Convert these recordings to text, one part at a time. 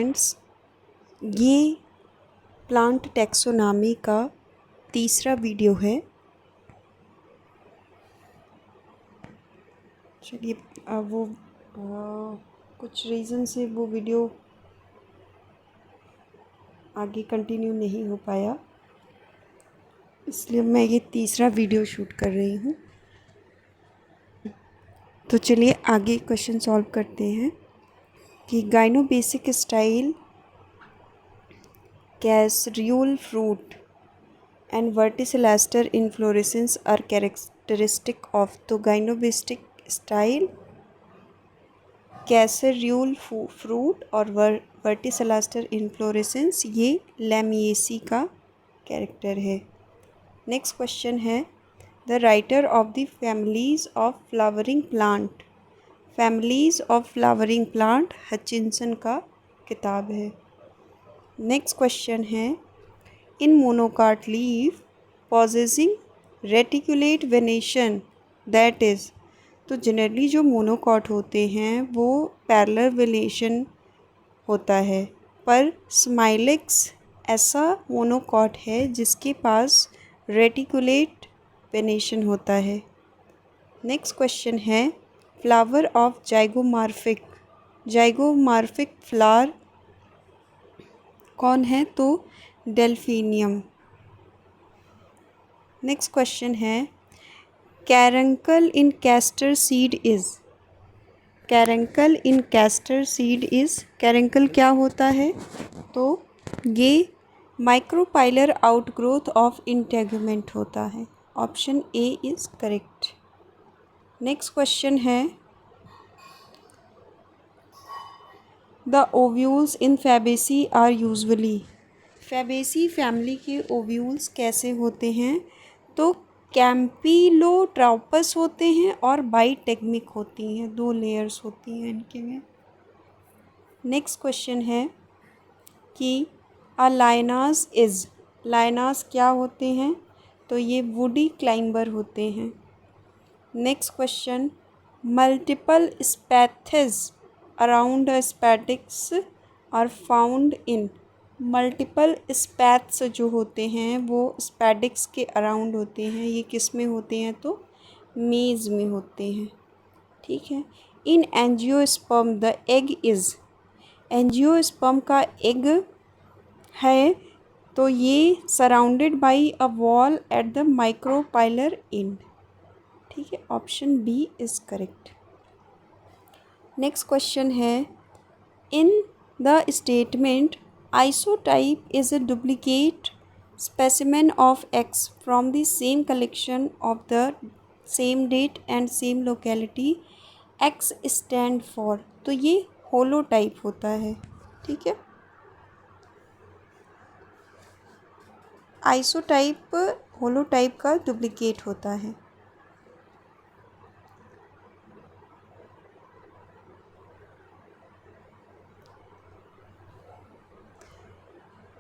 Friends, ये plant taxonomy का तीसरा वीडियो है। चलिए कुछ रीज़न से वो वीडियो आगे कंटिन्यू नहीं हो पाया, इसलिए मैं ये तीसरा वीडियो शूट कर रही हूँ। तो चलिए आगे क्वेश्चन सॉल्व करते हैं कि gynobasic style carcerulus fruit and verticilluster inflorescence are characteristic of the gynobeistic style। Carcerulus fruit और वर्टिसिलस्टर इन्फ्लोरेसेंस ये लैमिएसी का कैरेक्टर है। नेक्स्ट क्वेश्चन है the writer of the families of flowering plant. Families of flowering plant Hutchinson का किताब है। Next question है in monocot leaf possessing reticulate venation, that is, तो जनरली जो मोनोकॉट होते हैं वो पैरेलल वेनेशन होता है, पर स्माइलेक्स ऐसा मोनोकॉट है जिसके पास रेटिकुलेट वेनेशन होता है। नेक्स्ट क्वेश्चन है flower of zygomorphic. Zygomorphic flower कौन है? तो डेल्फिनियम। नेक्स्ट क्वेश्चन है caruncle in castor seed is. Caruncle in castor seed is, caruncle क्या होता है? तो ये माइक्रोपाइलर आउटग्रोथ ऑफ इंटेगुमेंट होता है। Option A is correct. Next question है the ovules in Fabaceae are usually. Fabaceae family के ओव्यूल्स कैसे होते हैं? तो कैम्पिलोट्राउपस होते हैं और बाइटेगमिक होती हैं, 2 लेयर्स होती हैं इनके में। नेक्स्ट क्वेश्चन है कि अ लायनास इज़। लायनास क्या होते हैं? तो ये वुडी क्लाइंबर होते हैं। Next question multiple spathes around spadix are found in. Multiple spathes जो होते हैं वो स्पैडिक्स के अराउंड होते हैं। ये किस में होते हैं? तो मेज में होते हैं। ठीक है। In angiosperm the egg is. Angiosperm का एग है तो ये surrounded by a wall at the micropylar end. ठीक है, option B is correct. Next question है in the statement isotype is a duplicate specimen of X from the same collection of the same date and same locality, X stand for। तो ये holotype होता है। ठीक है, isotype holotype का duplicate होता है।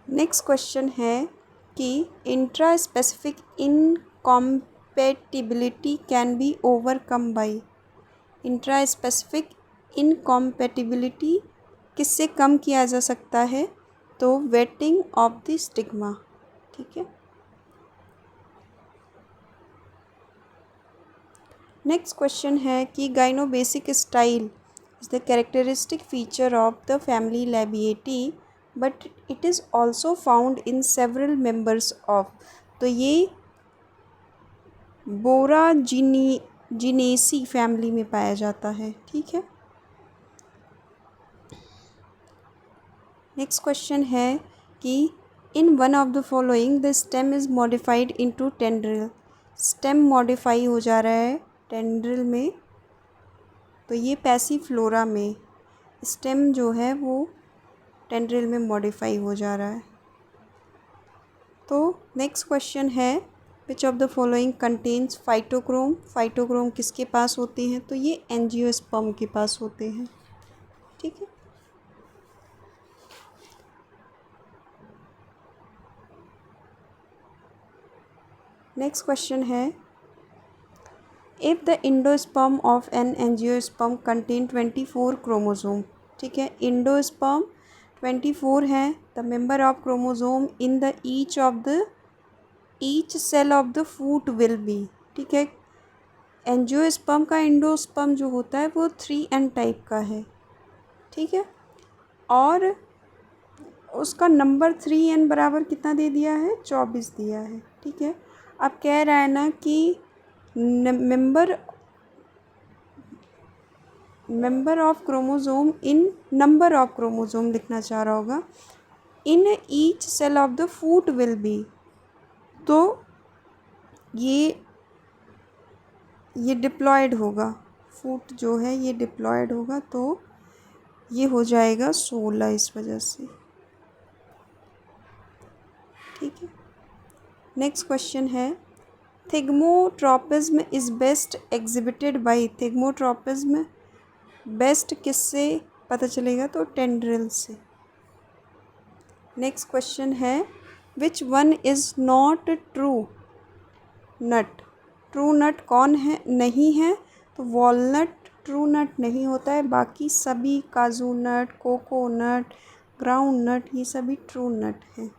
नेक्स्ट क्वेश्चन है कि intra specific incompatibility can be overcome by. Intra specific incompatibility किससे कम किया जा सकता है? तो वेटिंग ऑफ द स्टिग्मा। ठीक है। नेक्स्ट क्वेश्चन है कि gynobasic style is the characteristic feature of the family Labiatae but it is also found in several members of. तो ये बोराजिनेसी फैमिली में पाया जाता है। ठीक है। नेक्स्ट क्वेश्चन है कि in one of the following the stem is modified into tendril. Stem modify हो जा रहा है टेंड्रिल में, तो ये पैसिफ्लोरा में स्टेम जो है वो टेंड्रिल में मॉडिफाई हो जा रहा है। तो नेक्स्ट क्वेश्चन है which of the following contains phytochrome. Phytochrome किसके पास होते हैं? तो ये एंजियोस्पर्म के पास होते हैं। ठीक है। नेक्स्ट क्वेश्चन है if the endosperm of an angiosperm contain 24 chromosome. ठीक है, इंडोस्पर्म 24 है the member of chromosome in the each cell of the fruit will be, ठीक है। एंजियोस्पर्म का एंडोस्पर्म जो होता है वो 3n टाइप का है, ठीक है। और उसका नंबर 3n बराबर कितना दे दिया है, 24 दिया है, ठीक है। अब कह रहा है ना कि member of chromosome in number of chromosome लिखना चाह रहा होगा, in each cell of the fruit will be, तो ये डिप्लॉयड होगा, फूट जो है ये डिप्लॉयड होगा, तो ये हो जाएगा 16 इस वजह से, ठीक है। नेक्स्ट क्वेश्चन है thigmotropism is best exhibited by, thigmotropism best किससे पता चलेगा, तो टेंड्रिल से। नेक्स्ट क्वेश्चन है which one is not true nut, true nut कौन है, नहीं है, तो वॉलनट ट्रू नट नहीं होता है, बाकी सभी काजू नट, कोकोनट, ग्राउंड नट ये सभी ट्रू नट हैं।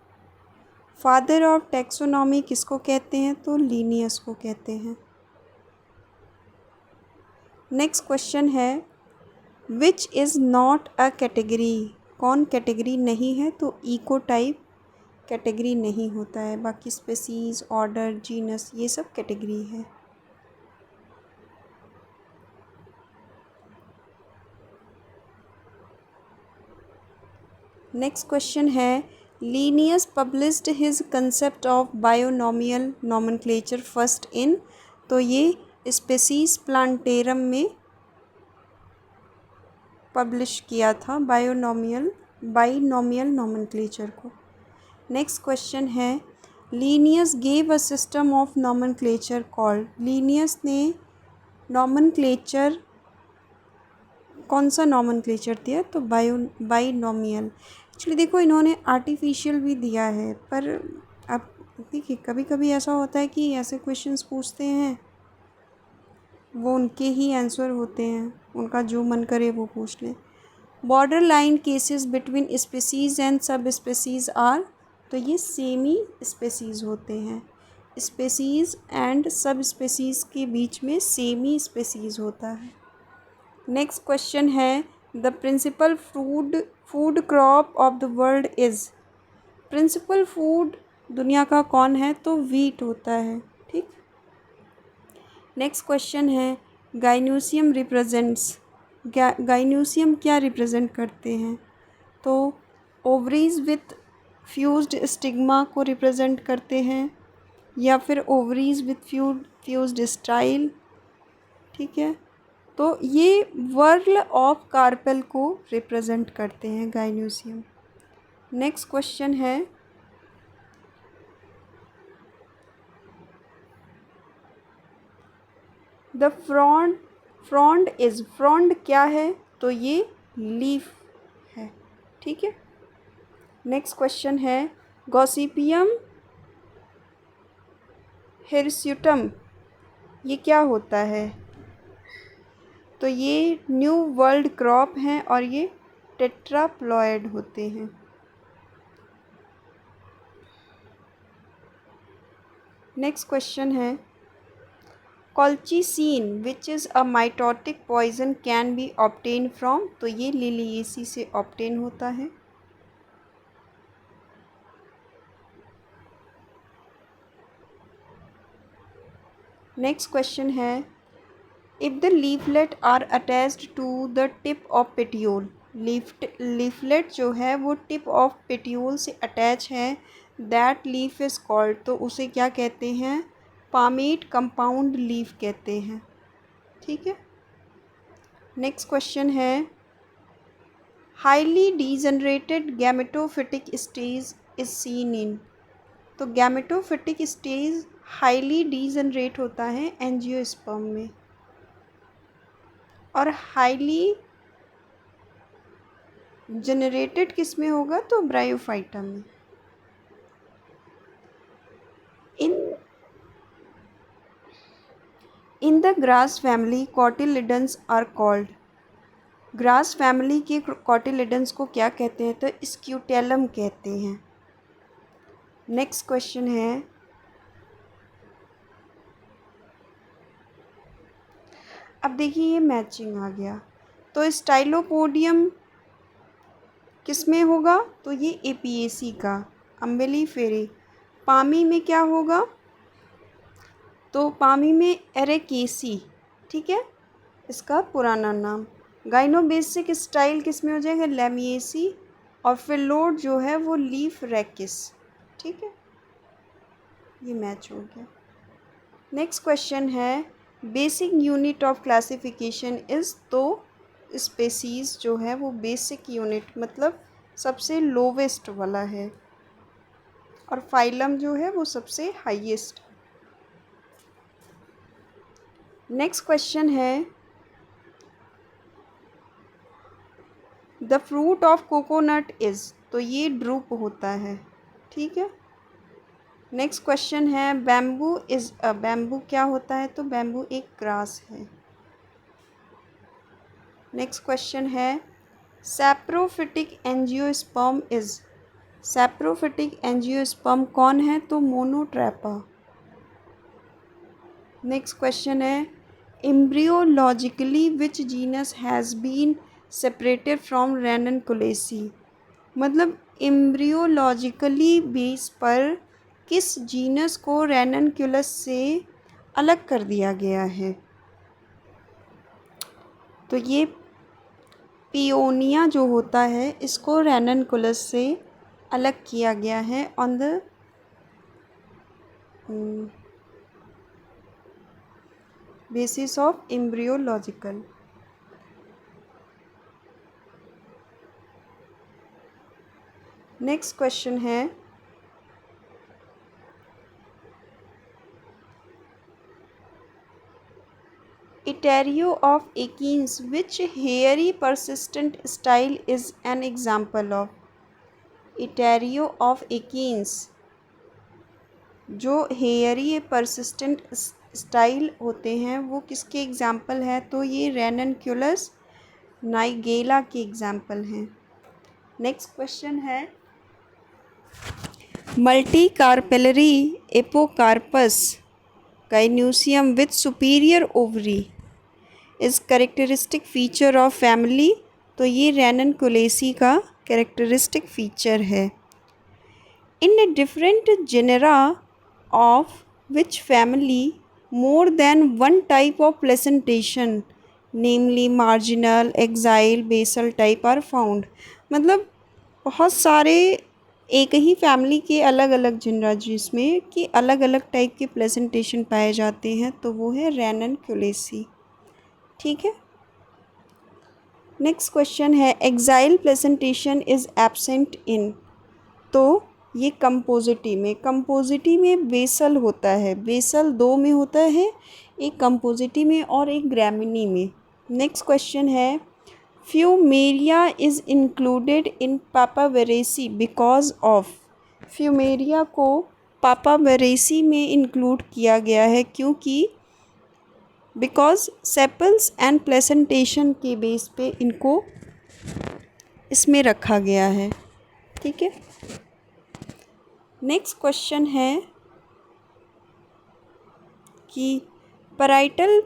फादर ऑफ टैक्सोनॉमी किसको कहते हैं, तो लीनियस को कहते हैं। नेक्स्ट क्वेश्चन है which is not a category, कौन कैटेगरी नहीं है, तो इको टाइप कैटेगरी नहीं होता है, बाकी स्पेसीज, ऑर्डर, जीनस ये सब कैटेगरी है। नेक्स्ट क्वेश्चन है Linnaeus published his concept of binomial nomenclature first in, तो ये स्पेसीज प्लांटेरम में पब्लिश किया था बाइनॉमियल नॉमेनक्लेचर को। नेक्स्ट क्वेश्चन है Linnaeus gave a system of nomenclature called, Linnaeus ने नॉमेनक्लेचर कौन सा नॉमेनक्लेचर दिया, तो बाइनॉमियल। एक्चुअली देखो इन्होंने आर्टिफिशियल भी दिया है, पर अब देखिए कभी कभी ऐसा होता है कि ऐसे क्वेश्चंस पूछते हैं वो उनके ही आंसर होते हैं, उनका जो मन करे वो पूछ लें। Border line cases between species and सब स्पेसीज़ आर, तो ये सेमी स्पेसीज़ होते हैं, स्पेसीज़ एंड सब स्पेसीज़ के बीच में सेमी स्पेसीज़ होता है। नेक्स्ट क्वेश्चन है the principal food crop of the world is, principal food दुनिया का कौन है, तो वीट होता है, ठीक। नेक्स्ट क्वेश्चन है गाइनोसियम रिप्रेजेंट्स, गाइनोसियम क्या रिप्रेजेंट करते हैं, तो ओवरीज विथ फ्यूज्ड स्टिग्मा को रिप्रेजेंट करते हैं, या फिर ओवरीज विथ फ्यूज्ड स्टाइल, ठीक है। तो ये वर्ल ऑफ कार्पेल को रिप्रेजेंट करते हैं गाइनोसियम। नेक्स्ट क्वेश्चन है द फ्रॉन्ड इज़, फ्रॉन्ड क्या है, तो ये लीफ है, ठीक है। नेक्स्ट क्वेश्चन है गॉसिपियम हिरस्यूटम ये क्या होता है, तो ये न्यू वर्ल्ड क्रॉप हैं और ये टेट्राप्लॉयड होते हैं। नेक्स्ट क्वेश्चन है colchicine which is a mitotic poison can be obtain from, तो ये लिलिएसी से ऑब्टेन होता है। नेक्स्ट क्वेश्चन है if the leaflet are attached to the tip of petiole, leaflet जो है वो टिप ऑफ पेटियोल से अटैच है, दैट लीफ इज़ कॉल्ड, तो उसे क्या कहते हैं, पामेट कंपाउंड लीफ कहते हैं, ठीक है। नेक्स्ट क्वेश्चन है highly degenerated gametophytic stage is seen in, तो गैमेटोफिटिक स्टेज हाईली डीजनरेट होता है एंजियोस्पर्म में, और हाईली जनरेटेड किस में होगा, तो ब्रायोफाइटा में। In the grass family cotyledons are called, grass family के कॉटिलिडन्स को क्या कहते हैं? तो स्क्यूटेलम कहते हैं। नेक्स्ट क्वेश्चन है, अब देखिए ये मैचिंग आ गया, तो स्टाइलोपोडियम किस में होगा? तो ये एपिएसी का। अम्बिलीफेरी पामी में क्या होगा? तो पामी में एरेकेसी, ठीक है, इसका पुराना नाम। गाइनोबेसिक स्टाइल किस में हो जाएगा? लेमिएसी। और फिलोड जो है वो लीफ रेकिस, ठीक है, ये मैच हो गया। नेक्स्ट क्वेश्चन है, basic unit of classification is, तो स्पेसीज़ जो है वो बेसिक यूनिट मतलब सबसे लोवेस्ट वाला है, और फाइलम जो है वो सबसे हाईएस्ट। नेक्स्ट क्वेश्चन है, the fruit of coconut is, तो ये ड्रूप होता है, ठीक है। नेक्स्ट क्वेश्चन है, बैम्बू इज़ अ, बैम्बू क्या होता है? तो बैम्बू एक ग्रास है। नेक्स्ट क्वेश्चन है, saprophytic angiosperm is, saprophytic angiosperm कौन है? तो मोनोट्रैपा। नेक्स्ट क्वेश्चन है, embryologically which genus has been separated from Ranunculaceae, मतलब एम्ब्रियोलॉजिकली बेस पर किस जीनस को रेननकुलस से अलग कर दिया गया है? तो ये पियोनिया जो होता है इसको रेननकुलस से अलग किया गया है on the basis of embryological. Next question है, etaerio of achenes which hairy persistent style is an example of, etaerio of achenes जो हेयरी परसिस्टेंट स्टाइल होते हैं वो किसके एग्जाम्पल है? तो ये रेननकुलस नाइगेला के एग्जाम्पल हैं। नेक्स्ट क्वेश्चन है, multicarpellary apocarpous gynoecium with superior ovary is characteristic feature of family, तो ये रेननकुलेसी का कैरेक्टरिस्टिक फीचर है। In different genera of which family more than one type of placentation namely marginal, axile, basal type are found, मतलब बहुत सारे एक ही family के अलग अलग जेनरा जिसमें कि अलग अलग टाइप के प्लेसेंटेशन पाए जाते हैं, तो वो है रेननकुलेसी, ठीक है। नेक्स्ट क्वेश्चन है, exile placentation is absent in, तो ये कंपोजिटी में बेसल होता है, बेसल दो में होता है, एक कंपोजिटी में और एक ग्रामिनी में। नेक्स्ट क्वेश्चन है, Fumaria is included in Papaveraceae because of, Fumaria को पापावेरेसी में इंक्लूड किया गया है क्योंकि बिकॉज सेपल्स एंड प्लेसेंटेशन के बेस पे इनको इसमें रखा गया है, ठीक है। नेक्स्ट क्वेश्चन है कि parietal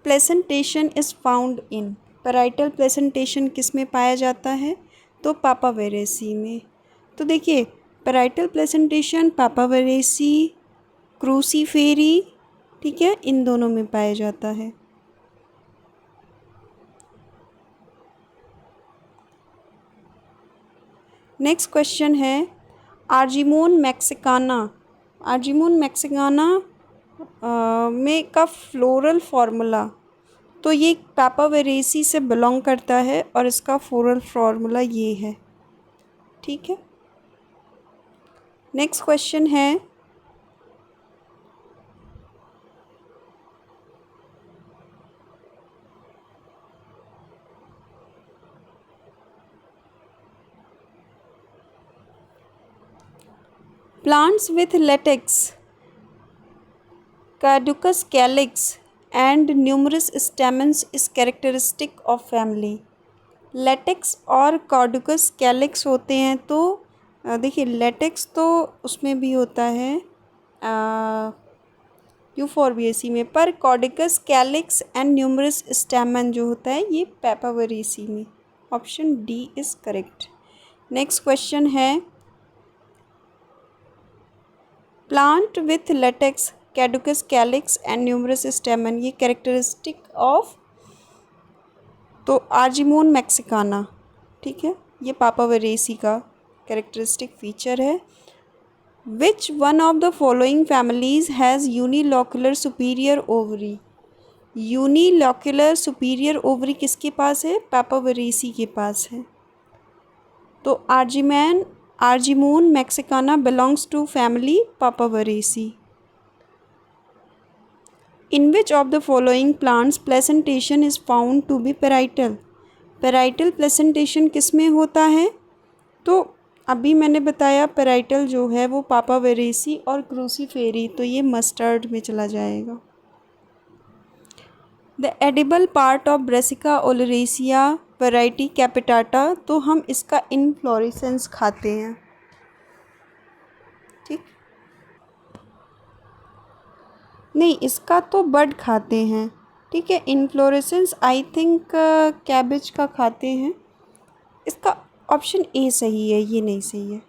placentation is found in, parietal placentation किस में पाया जाता है? तो पापावेरेसी में। तो देखिए पैराइटल प्लेसेंटेशन पापावेरेसी, क्रूसीफेरी, ठीक है, इन दोनों में पाया जाता है। नेक्स्ट क्वेश्चन है, आर्जिमोन मैक्सिकाना, आर्जिमोन मैक्सिकाना में का फ्लोरल फार्मूला, तो ये पापावेरेसी से बिलोंग करता है और इसका फ्लोरल फार्मूला ये है, ठीक है। नेक्स्ट क्वेश्चन है, plants with latex, caducus calyx and numerous stamens is characteristic of family, latex और कॉर्डुकस कैलिक्स होते हैं, तो देखिए लेटेक्स तो उसमें भी होता है यूफोर्बिएसी में, पर caducous calyx and numerous stamen जो होता है ये पेपावरेसी में। Option D is correct. Next question है, plant with latex caducous calyx and numerous stamen, ये कैरेक्टरिस्टिक ऑफ, तो आर्जिमोन मैक्सिकाना, ठीक है, ये पापावरेसी का कैरेक्टरिस्टिक फीचर है। Which one of the following families has unilocular superior ovary, unilocular superior ovary किसके पास है? पापावरेसी के पास है। तो Argemone mexicana belongs to family पापावरेसी। In which of the following plants placentation is found to be parietal? Parietal placentation किस में होता है? तो अभी मैंने बताया parietal जो है वो पापावेरेसी और क्रूसीफेरी, तो ये मस्टर्ड में चला जाएगा। The edible part of Brassica oleracea variety capitata, तो हम इसका इनफ्लोरेसेंस खाते हैं, ठीक, नहीं इसका तो बड खाते हैं, ठीक है, इनफ्लोरेसेंस आई थिंक कैबेज का खाते हैं। इसका ऑप्शन ए सही है, ये नहीं सही है।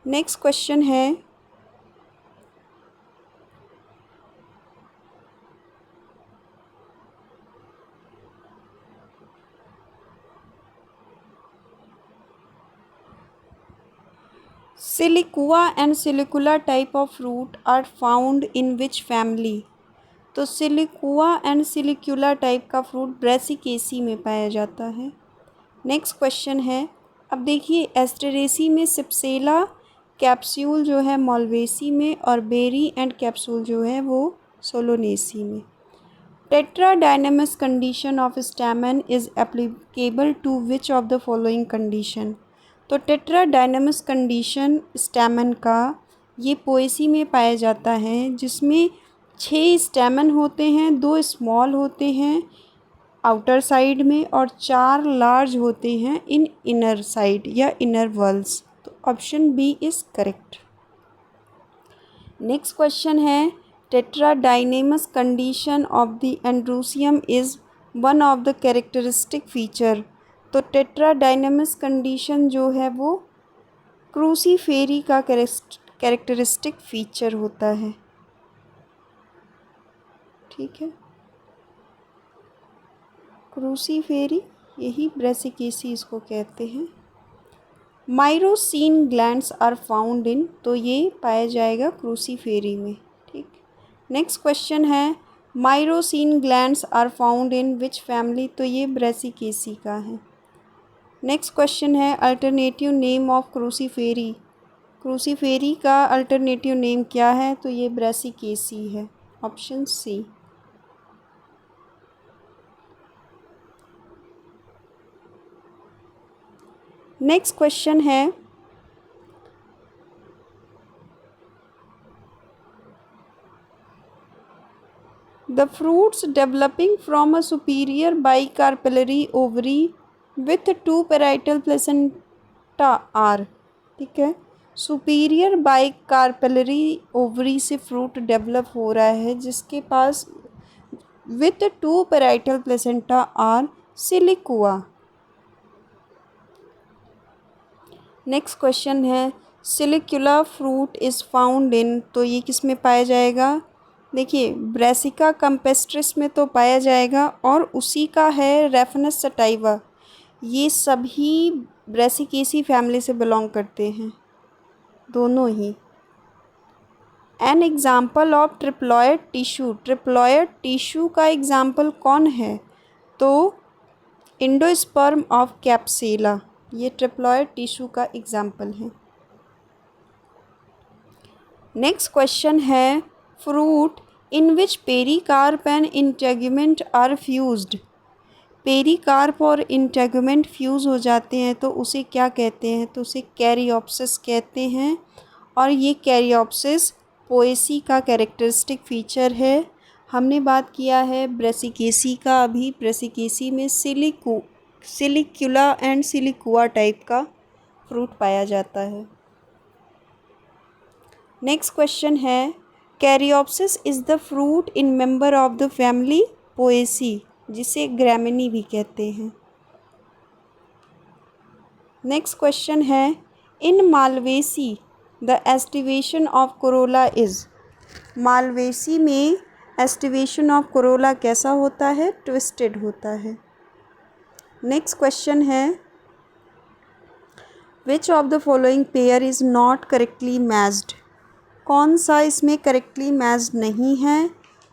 नेक्स्ट क्वेश्चन है, siliqua and silicula type of fruit are found in which family? तो सिलिकुआ एंड सिलिकुला टाइप का फ्रूट ब्रेसिकेसी में पाया जाता है। नेक्स्ट क्वेश्चन है, अब देखिए एस्टेरेसी में सिप्सेला कैप्सूल जो है मॉलवेसी में, और बेरी एंड कैप्सूल जो है वो सोलोनेसी में। Tetradynamous condition of stamen is applicable to which of the following condition? तो टेट्रा डायनेमस कंडीशन स्टैमन का ये पोएसी में पाया जाता है, जिसमें 6 स्टैमन होते हैं, 2 स्मॉल होते हैं आउटर साइड में और 4 लार्ज होते हैं इन इनर साइड या इनर वॉल्स। तो option B is correct. Next question है, tetradynamous condition of the androecium is one of the characteristic feature. तो टेट्रा डायनेमस कंडीशन जो है वो क्रूसीफेरी का कैरेक्टरिस्टिक फीचर होता है, ठीक है, क्रूसीफेरी, यही ब्रेसिकेसी इसको कहते हैं। Myrosin glands are found in, तो ये पाया जाएगा क्रूसीफेरी में, ठीक। नेक्स्ट क्वेश्चन है, myrosin glands are found in which family? तो ये ब्रेसिकेसी का है। नेक्स्ट क्वेश्चन है, alternative name of Cruciferae, Cruciferae का अल्टरनेटिव नेम क्या है? तो ये ब्रेसिकेसी है, ऑप्शन सी। नेक्स्ट क्वेश्चन है, the fruits developing from a superior bicarpellary ovary with 2 parietal placenta are, ठीक है, सुपीरियर बाइकार्पेलरी ओवरी से फ्रूट डेवलप हो रहा है जिसके पास with 2 parietal placenta are siliqua. Next question है, सिलिकुला फ्रूट इज़ फाउंड इन, तो ये किस में पाया जाएगा? देखिए ब्रेसिका कैम्पेस्ट्रिस में तो पाया जाएगा, और उसी का है रेफनस सटाइवा, ये सभी ब्रेसिकेसी फैमिली से बिलोंग करते हैं, दोनों ही। An example of triploid tissue, triploid tissue का एग्ज़ाम्पल कौन है? तो एंडोस्पर्म ऑफ कैप्सेला, ये ट्रिप्लॉयड टिश्यू का एग्ज़ाम्पल है। नेक्स्ट क्वेश्चन है, fruit in which pericarp and integument are fused, pericarp और इंटेगुमेंट फ्यूज़ हो जाते हैं तो उसे क्या कहते हैं? तो उसे कैरियोप्सिस कहते हैं, और ये कैरियोप्सिस पोएसी का कैरेक्टरिस्टिक फीचर है। हमने बात किया है ब्रेसिकेसी का अभी। ब्रेसिकेसी में सिलिक्युला एंड सिलिकुआ टाइप का फ्रूट पाया जाता है। नेक्स्ट क्वेश्चन है caryopsis is the fruit in member of the family Poaceae, जिसे ग्रैमिनी भी कहते हैं। नेक्स्ट क्वेश्चन है in Malvaceae the aestivation of corolla is. Malvaceae में एस्टिवेशन ऑफ कोरोला कैसा होता है? ट्विस्टेड होता है। नेक्स्ट क्वेश्चन है which of the following pair is not correctly matched. कौन सा इसमें करेक्टली मैच्ड नहीं है?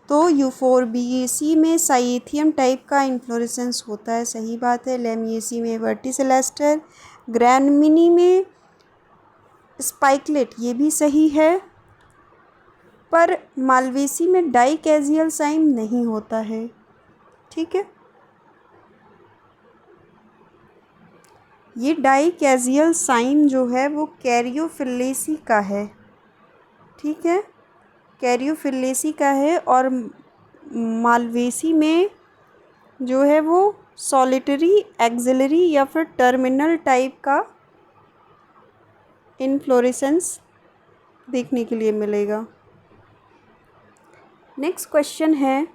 तो यूफोरबिएसी में साइएथियम टाइप का इन्फ्लोरेसेंस होता है, सही बात है। लेमिएसी में वर्टिसिलेस्टर, ग्रैमिनी में स्पाइकलेट, ये भी सही है। पर मालवेसी में डाइकैजियल साइम नहीं होता है, ठीक है। ये डाइकैजियल साइम जो है वो कैरियोफिलेसी का है, ठीक है, कैरियोफिलेसी का है। और मालवेसी में जो है वो सॉलिटरी, एक्सिलरी या फिर टर्मिनल टाइप का इन्फ्लोरेसेंस देखने के लिए मिलेगा। नेक्स्ट क्वेश्चन है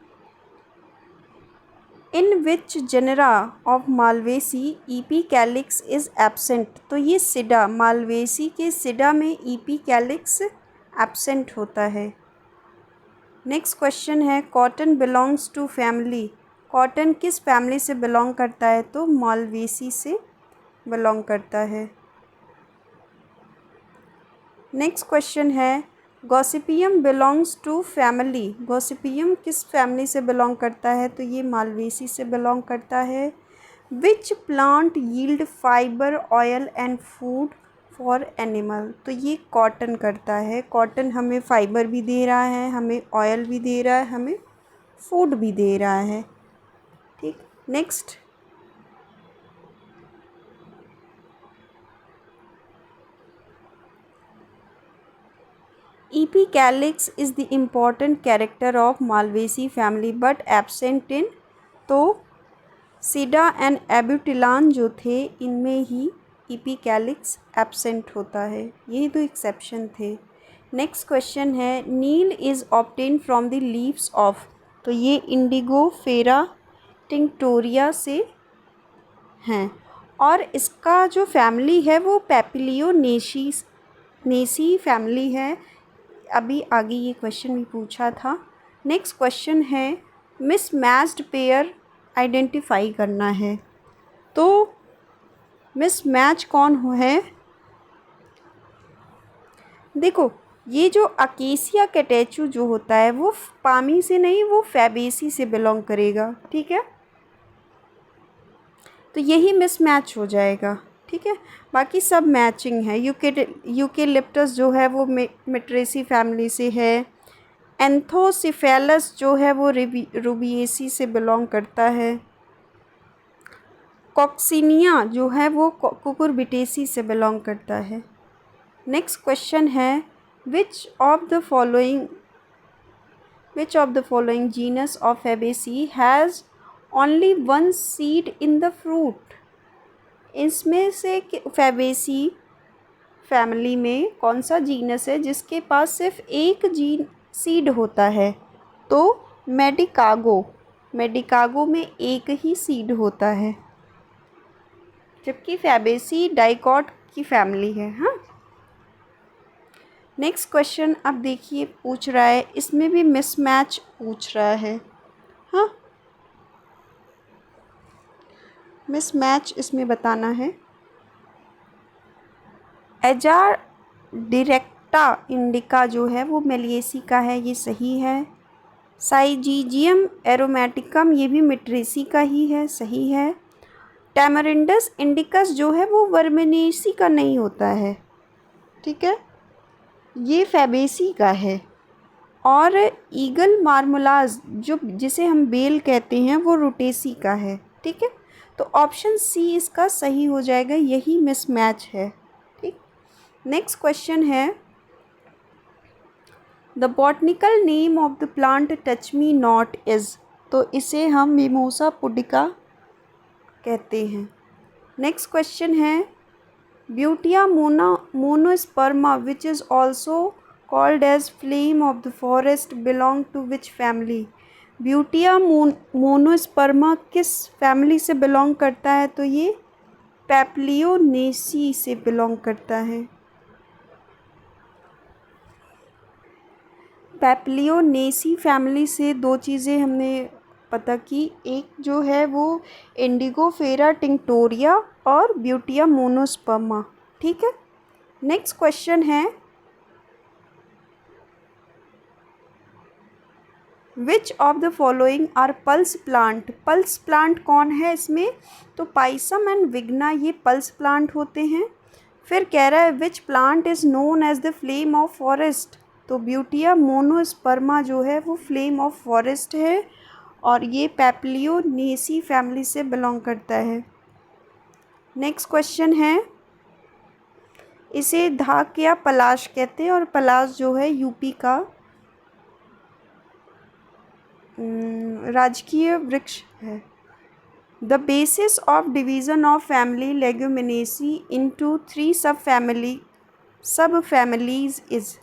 in which genera of Malvaceae epicalyx is absent. तो ये सिडा, मालवेसी के सिडा में ईपी कैलिक्स एब्सेंट होता है। नेक्स्ट क्वेश्चन है cotton belongs to family. Cotton किस फैमिली से बिलोंग करता है? तो मालवेसी से बिलोंग करता है। नेक्स्ट क्वेश्चन है gossypium belongs to family. Gossypium किस फैमिली से बिलोंग करता है? तो ये मालवेसी से बिलोंग करता है। Which plant yield fibre, oil and food for animal. तो ये कॉटन करता है। कॉटन हमें फाइबर भी दे रहा है, हमें ऑयल भी दे रहा है, हमें फूड भी दे रहा है, ठीक। Next EP calyx is the important character of Malvaceae family but absent in. तो सीडा एंड एब्यूटिलान जो थे इनमें ही ईपी कैलिक्स एब्सेंट होता है, यही दो एक्सेप्शन थे। नेक्स्ट क्वेश्चन है neel is obtain from the leaves of. तो ये इंडिगो फेरा टिंक्टोरिया से हैं और इसका जो फैमिली है वो नेसी फैमिली है। अभी आगे ये क्वेश्चन भी पूछा था। नेक्स्ट क्वेश्चन है मिसमैच्ड पेयर आइडेंटिफाई करना है। तो मिसमैच कौन है? देखो ये जो अकेसिया कैटेचू जो होता है वो पामी से नहीं, वो फैबेसी से बिलोंग करेगा, ठीक है। तो यही मिसमैच हो जाएगा, ठीक है। बाकी सब मैचिंग है। यूकेलिप्टस जो है वो मेट्रेसी फैमिली से है। एंथोसिफेलस जो है वो रूबिएसी से बिलोंग करता है। कॉक्सिनिया जो है वो कुकुरबिटेसी से बिलोंग करता है। नेक्स्ट क्वेश्चन है which of the following genus of Fabaceae has only one seed in the fruit. इसमें से फैबेसी फैमिली में कौन सा जीनस है जिसके पास सिर्फ एक सीड होता है? तो मेडिकागो में एक ही सीड होता है, जबकि फैबेसी डाइकॉट की फैमिली है। हाँ, नेक्स्ट क्वेश्चन अब देखिए पूछ रहा है, इसमें भी मिसमैच पूछ रहा है। हाँ, मिसमैच इसमें बताना है। एजार डायरेक्टा इंडिका जो है वो मेलिएसी का है, ये सही है। साइजीजियम एरोमेटिकम ये भी मेट्रेसी का ही है, सही है। टैमरिंडस इंडिकस जो है वो वर्मेनेसी का नहीं होता है, ठीक है, ये फैबेसी का है। और ईगल मार्मोलाज जो जिसे हम बेल कहते हैं वो रूटेसी का है, ठीक है। तो ऑप्शन सी इसका सही हो जाएगा, यही मिसमैच है, ठीक। नेक्स्ट क्वेश्चन है the botanical name of the plant touch me not is, तो इसे हम मिमोसा पुडिका कहते हैं। नेक्स्ट क्वेश्चन है butea monosperma which is also called as flame of the forest belong to which family. Butea monosperma किस family से belong करता है, तो ये पैप्लियोनेसी से बिलोंग करता है। पैप्लियोनेसी फैमिली से दो चीज़ें हमने पता की, एक जो है वो इंडिगोफेरा टिंक्टोरिया और ब्यूटिया मोनोस्पर्मा। ठीक है। नेक्स्ट क्वेश्चन है which of the following are pulse plant. Pulse plant कौन है इसमें, तो पाइसम एंड विग्ना ये पल्स प्लांट होते हैं। फिर कह रहा है which plant is known as the flame of forest, तो ब्यूटिया मोनोस्पर्मा जो है वो फ्लेम ऑफ फॉरेस्ट है और ये पैप्लियोनेसी फैमिली से बिलोंग करता है। नेक्स्ट क्वेश्चन है इसे धाक या पलाश कहते हैं और पलाश जो है यूपी का राजकीय वृक्ष है। The basis of division of family leguminosae into 3 sub families is.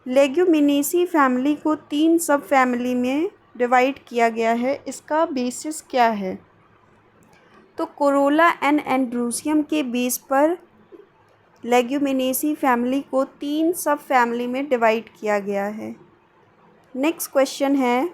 Leguminosae family को 3 सब फैमिली में डिवाइड किया गया है, इसका बेसिस क्या है, तो कोरोला एंड एंड्रूसियम के बेस पर लेग्यूमिनेसी फैमिली को 3 सब फैमिली में डिवाइड किया गया है। नेक्स्ट क्वेश्चन है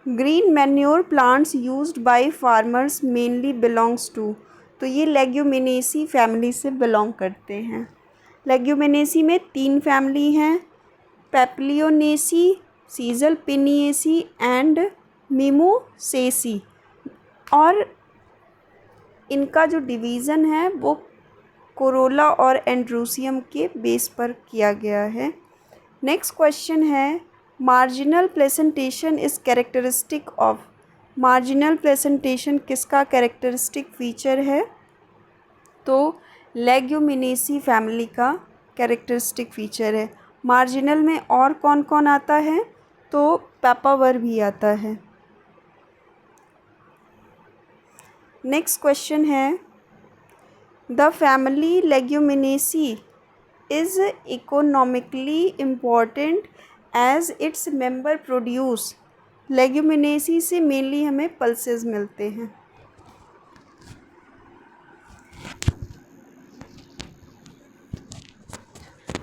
green manure plants used by farmers mainly belongs to, तो ये लेग्यूमिनेसी फैमिली से बिलोंग करते हैं। लेग्यूमिनेसी में 3 फैमिली हैं, पैप्लियोनेसी, सीज़लपिनिएसी एंड मिमोसेसी, और इनका जो डिवीज़न है वो कोरोला और एंड्रूसियम के बेस पर किया गया है। नेक्स्ट क्वेश्चन है marginal presentation is characteristic of. Marginal presentation किसका कैरेक्टरिस्टिक फीचर है, तो लेग्यूमिनेसी फैमिली का कैरेक्टरिस्टिक फीचर है। मार्जिनल में और कौन कौन आता है, तो पेपावर भी आता है। नेक्स्ट क्वेश्चन है the family Leguminosae is economically important as its member produce. Leguminosae से मेनली हमें पल्सेस मिलते हैं।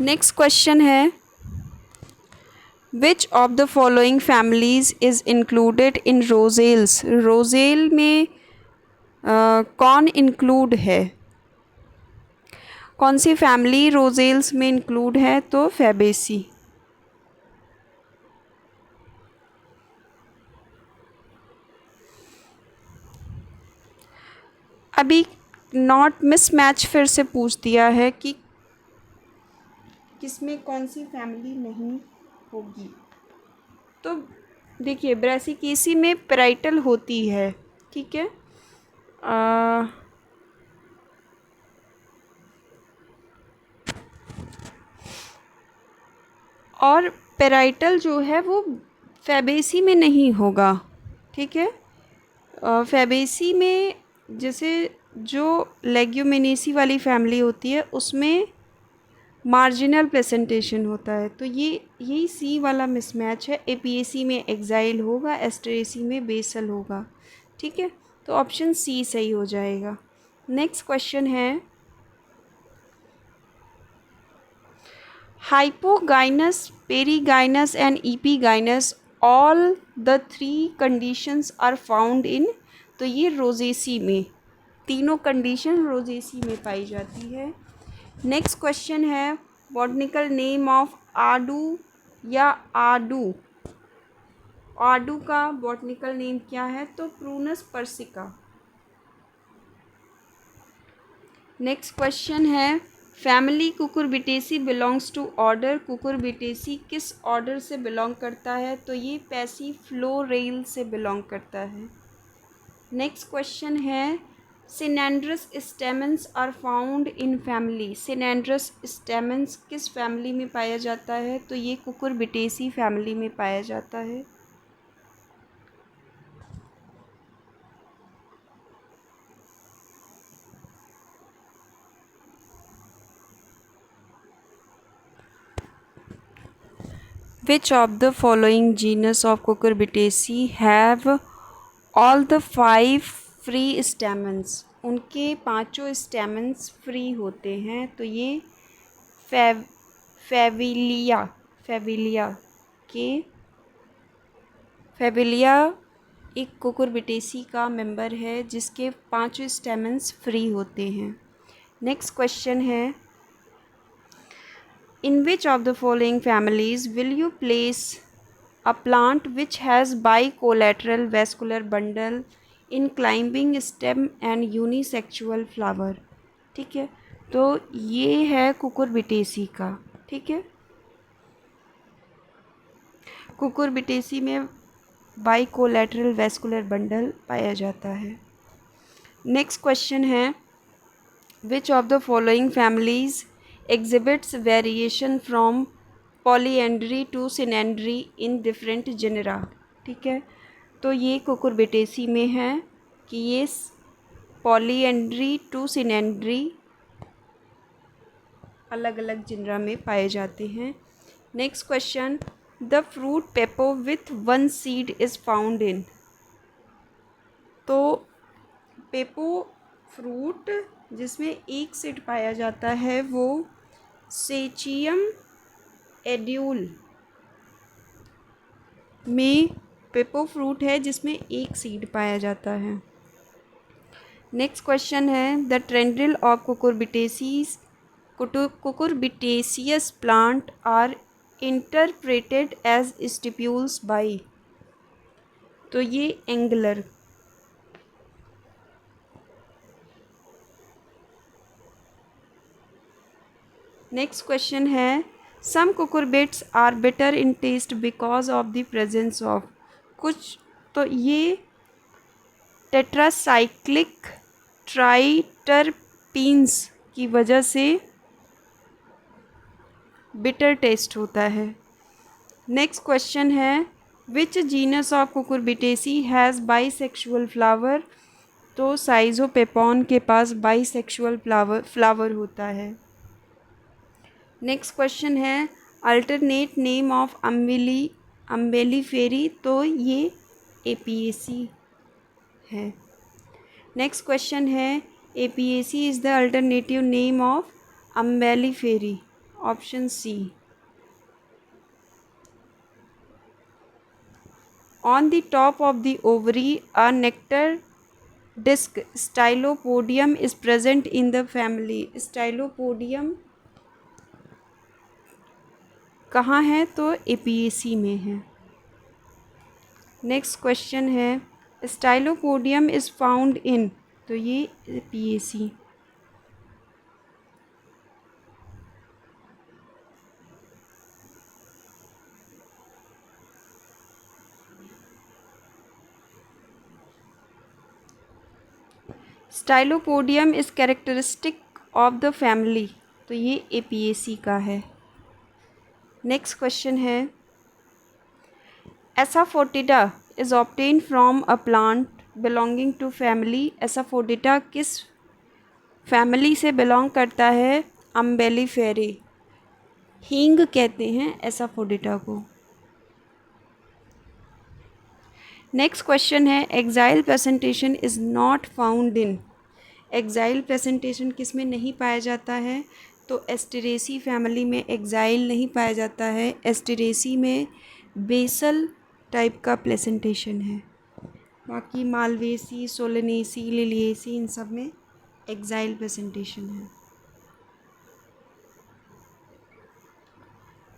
नेक्स्ट क्वेश्चन है which of the following families is included in Rosales. Rosales में कौन इंक्लूड है, कौन सी फैमिली रोजेल्स में इंक्लूड है, तो फैबेसी। अभी नॉट मिसमैच फिर से पूछ दिया है कि किसमें कौन सी फैमिली नहीं होगी, तो देखिए ब्रेसिकेसी में पेराइटल होती है, ठीक है। और पेराइटल जो है वो फैबेसी में नहीं होगा, ठीक है। फैबेसी में जैसे जो लेग्यूमिनेसी वाली फैमिली होती है उसमें मार्जिनल प्रेजेंटेशन होता है, तो यही सी वाला मिसमैच है। एपीएसी में एक्साइल होगा, एस्टरेसी में बेसल होगा, ठीक है। तो ऑप्शन सी सही हो जाएगा। नेक्स्ट क्वेश्चन है hypogynous, perigynous and epigynous all the 3 conditions are found in, तो ये रोजेसी में, तीनों कंडीशन रोजेसी में पाई जाती है। नेक्स्ट क्वेश्चन है बॉटनिकल नेम ऑफ आडू या आडू। आडू का बॉटनिकल नेम क्या है, तो प्रूनस पर्सिका। नेक्स्ट क्वेश्चन है family cucurbitaceae belongs to order. Cucurbitaceae किस ऑर्डर से बिलोंग करता है, तो ये पैसिफ्लोरेल से बिलोंग करता है। नेक्स्ट क्वेश्चन है synandrous stamens are found in family. Synandrous stamens किस फैमिली में पाया जाता है? तो ये कुकुरबिटेसी फैमिली में पाया जाता है। Which of the following genus of Cucurbitaceae have all the 5 free stamens? उनके पांचों स्टेमन्स फ्री होते हैं। तो ये फेविलिया फेविलिया एक कुकुरबिटेसी का मेंबर है जिसके पांचों स्टेमन्स फ्री होते हैं। नेक्स्ट क्वेश्चन है In which of the following families will you place a plant which has bicollateral vascular bundle in climbing stem and unisexual flower? ठीक है, तो ये है कुकुरबिटेसी का। ठीक है, कुकुरबिटेसी में बाइकोलैटरल वैस्कुलर बंडल पाया जाता है। नेक्स्ट क्वेश्चन है which of the following families exhibits variation from polyandry to synandry in different genera? ठीक है, तो ये कुकुरबिटेसी में है कि ये पॉलीएंड्री टू सिनेंड्री अलग अलग जिनरा में पाए जाते हैं। Next question the fruit पेपो with 1 seed is found in. तो पेपो फ्रूट जिसमें एक सीड पाया जाता है वो सेचियम एड्यूल में पेपो फ्रूट है जिसमें एक सीड पाया जाता है। नेक्स्ट क्वेश्चन है the tendril of cucurbitaceous plant are interpreted as stipules by. तो ये एंगलर। नेक्स्ट क्वेश्चन है some cucurbits are bitter in taste because of the presence of कुछ। तो ये टेट्रासाइक्लिक ट्राइटरपीन्स की वजह से बिटर टेस्ट होता है। नेक्स्ट क्वेश्चन है which genus of Cucurbitaceae has bisexual flower. तो साइजोपेपॉन के पास बाईसेक्सुअल फ्लावर होता है। नेक्स्ट क्वेश्चन है अल्टरनेट नेम ऑफ अम्बेलीफेरी। तो ये एपीएसी है। नेक्स्ट क्वेश्चन है Apiaceae is the alternative name of Umbelliferae. Option C. On the top of the ovary a nectar disc stylopodium is present in the family. Stylopodium कहाँ है? तो APAC में है। Next question है स्टाइलोपोडियम is found in. तो ये Apiaceae. Stylopodium is characteristic of the family. तो ये एपीएसी का है। नेक्स्ट क्वेश्चन है asafoetida is obtain from a plant belonging to family. Asafoetida किस फैमिली से बिलोंग करता है? अम्बेलीफेरी। हींग कहते हैं एसाफोटिडा को। नेक्स्ट क्वेश्चन है axile presentation is not found in. Axile presentation किस में नहीं पाया जाता है? तो एस्टेरेसी फैमिली में एक्साइल नहीं पाया जाता है। एस्टेरेसी में बेसल टाइप का प्रेजेंटेशन है। बाकी मालवेसी, सोलेनेसी, लिलिएसी इन सब में एक्साइल प्रेजेंटेशन है।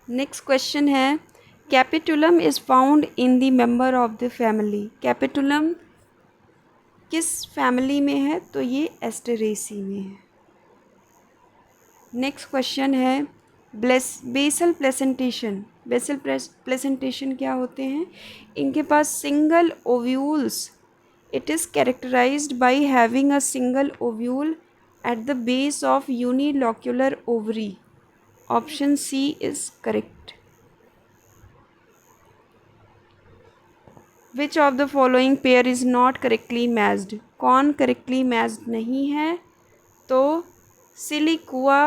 नेक्स्ट क्वेश्चन है capitulum is found in the member of the family. Capitulum किस फैमिली में है? तो ये एस्टेरेसी में है। नेक्स्ट क्वेश्चन है बेसल प्लेसेंटेशन। बेसल प्लेसेंटेशन क्या होते हैं? इनके पास single ovules It is characterized by having a single ovule at the base of unilocular ovary. Option C is correct. Which of the following pair is not correctly matched? कौन correctly matched नहीं है? तो siliqua